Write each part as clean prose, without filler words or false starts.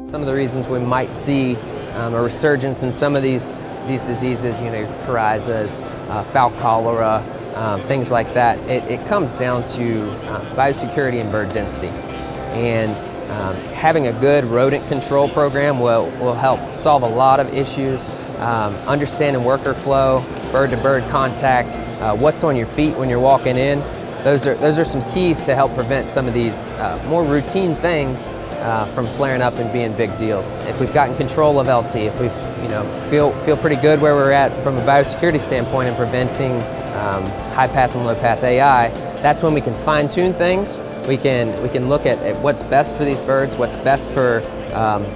Some of the reasons we might see a resurgence in some of these diseases, Coryzas, fowl cholera, things like that, it comes down to biosecurity and bird density. And having a good rodent control program will help solve a lot of issues. Understanding worker flow, bird-to-bird contact, what's on your feet when you're walking in. Those are some keys to help prevent some of these more routine things from flaring up and being big deals. If we've gotten control of LT, if we've feel pretty good where we're at from a biosecurity standpoint in preventing high path and low path AI, that's when we can fine tune things. We can look at what's best for these birds, what's best for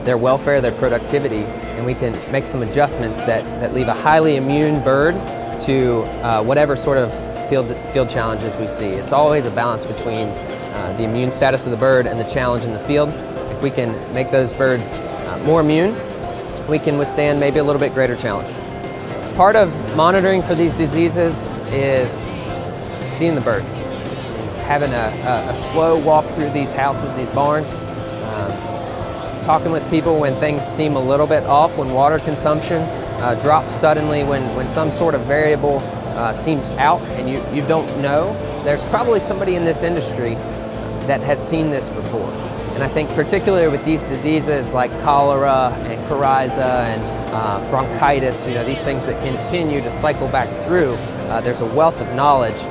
their welfare, their productivity, and we can make some adjustments that leave a highly immune bird to whatever sort of field challenges we see. It's always a balance between the immune status of the bird and the challenge in the field. If we can make those birds more immune, we can withstand maybe a little bit greater challenge. Part of monitoring for these diseases is seeing the birds, having a slow walk through these houses, these barns, talking with people when things seem a little bit off, when water consumption drops suddenly, when some sort of variable seems out and you don't know. There's probably somebody in this industry that has seen this before. And I think particularly with these diseases like cholera and Coryza and bronchitis, these things that continue to cycle back through, there's a wealth of knowledge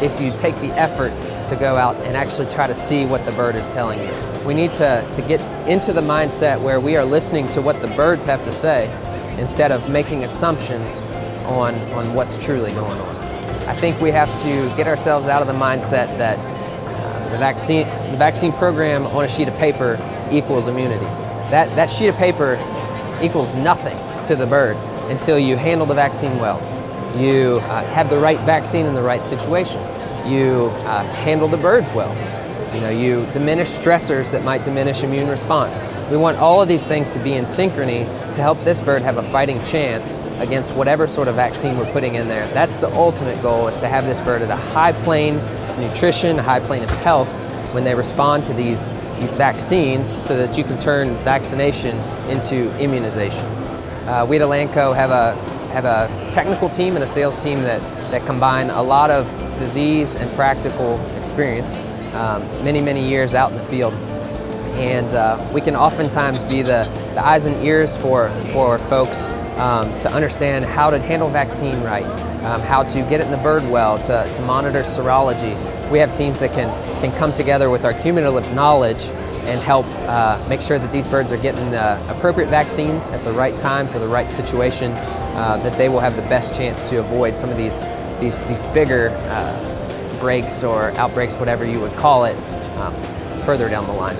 if you take the effort to go out and actually try to see what the bird is telling you. We need to get into the mindset where we are listening to what the birds have to say instead of making assumptions on what's truly going on. I think we have to get ourselves out of the mindset that the vaccine program on a sheet of paper equals immunity. That sheet of paper equals nothing to the bird until you handle the vaccine well. You have the right vaccine in the right situation. You handle the birds well. You diminish stressors that might diminish immune response. We want all of these things to be in synchrony to help this bird have a fighting chance against whatever sort of vaccine we're putting in there. That's the ultimate goal, is to have this bird at a high plane of nutrition, a high plane of health when they respond to these vaccines, so that you can turn vaccination into immunization. We at Elanco have a technical team and a sales team that combine a lot of disease and practical experience, many years out in the field. And we can oftentimes be the eyes and ears for folks to understand how to handle vaccine right, how to get it in the bird well, to monitor serology. We have teams that can come together with our cumulative knowledge and help make sure that these birds are getting the appropriate vaccines at the right time for the right situation, that they will have the best chance to avoid some of these bigger breaks or outbreaks, whatever you would call it, further down the line.